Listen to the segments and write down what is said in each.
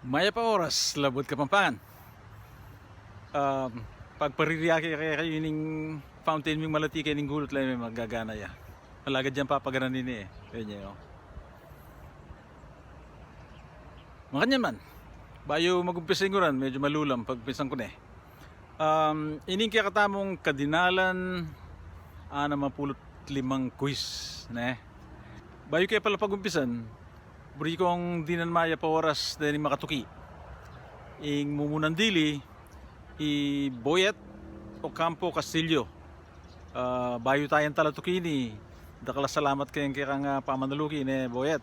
Maya pa oras, labot Kapampangan. Pagpaririyaki kaya kayo ning fountain ming malati kayo ning gulot lang may magagana ya. Malagad dyan papagaran din Kaya niya Makanya man. Bayo mag-umpisa nguran, medyo malulam pagpisang ko ining kaya katamong kadinalan na mapulot limang quiz Bayo kaya pala pag-umpisan, buri kong dinan maya pa oras dahil makatuki. Ing mumunan dili i Boyet Ocampo Castillo. Bayo tayong talatukini. Dakala salamat kayong kaya nga pamanaluki Boyet.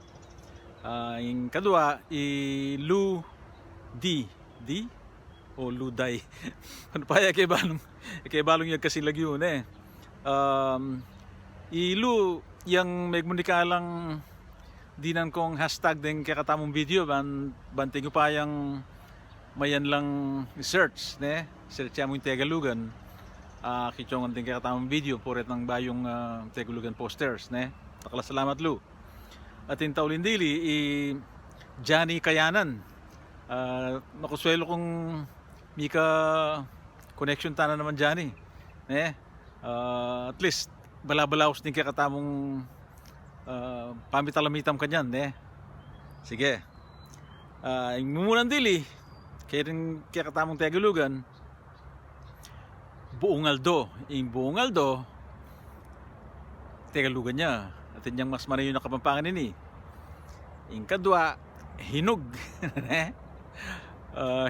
Ing kadua i Lu D o Luday. Ano pa kay balong yung kasilag yun Ilu yang megmunikalang dinan kong hashtag din kaya katamong video banting pa yung mayan lang search search mo yung Tegalugan kichongan din kaya katamong video puret ng bayong Tegalugan posters takala salamat Lu at intaulin dili Johnny Kayanan nakuswelo kong mika connection tana naman Johnny at least balabalaos din kaya katamong pamitalamitam kanyan sige yung mumunan dili kaya katamong Tegalugan Buong Aldo Tegalugan niya at yung mas marayo na Kapampangan ini yung kadwa hinog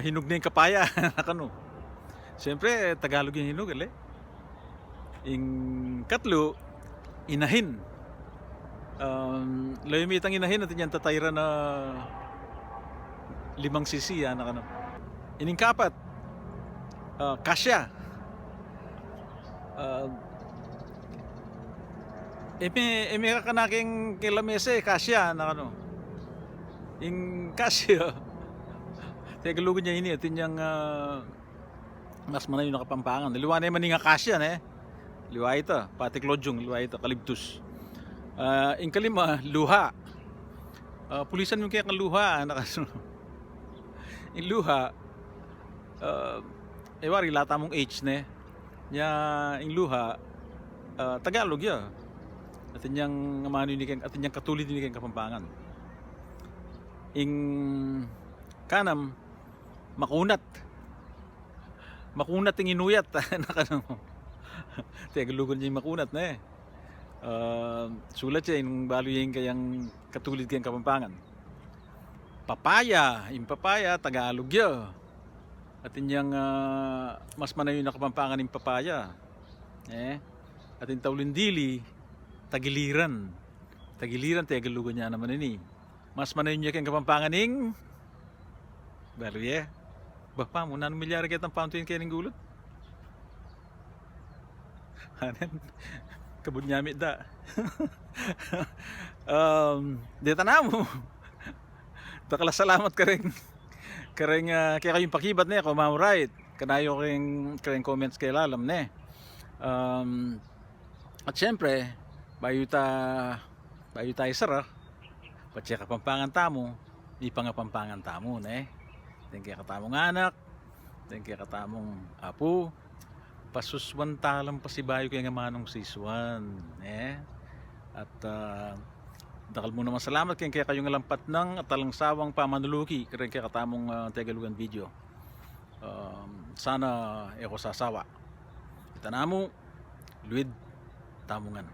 hinog na yung kapaya nakano siyempre Tagalog yung hinog yung katlo inahin layumitang inahin natin yan tatayra na 5 cc nakano ining kapat kasya eme kakanaking kilamese kasya nakano yung kasya Tegalugan niya ini atin yung mas manayo na Kapampangan liwa na yung maninga kasya liwa ito pati klojong liwa ito kalibtus yung kalima luha pulisan yung kaya kang luha nakasunod yung luha wari lata mong H nya yung luha Tagalog ya atin yung amano yun atin yung katulid yun kang Kapampangan yung kanam makunat yung inuyat nakano Tegalugan niya yung makunat sulat siya yung balo yung kayang katulid kayang Kapampangan papaya yung papaya Tagalog ya at yung mas manayo na Kapampangan yung papaya at yung taulindili tagiliran Tegalugan niya naman ini mas manayo niya kayang Kapampangan yung balo bapa mo nanong milyar kitang fountain kaya ng gulot kabunyami da deta na mo takala salamat kaya kayong pakibat kung right kanayo kayong comments kay lalam at syempre bayo tayo sara patya Kapampangan tamo di pa nga Pampangan tamo thank you katamong anak thank you katamong apo pasuswan talang pasibayo kaya nga manong siswan at dakal mo naman salamat kaya kayong lampat ng at talang sawang pamanuluki kaya katamong Tegalugan video sana ako sasawa itanamo Luid Tamungan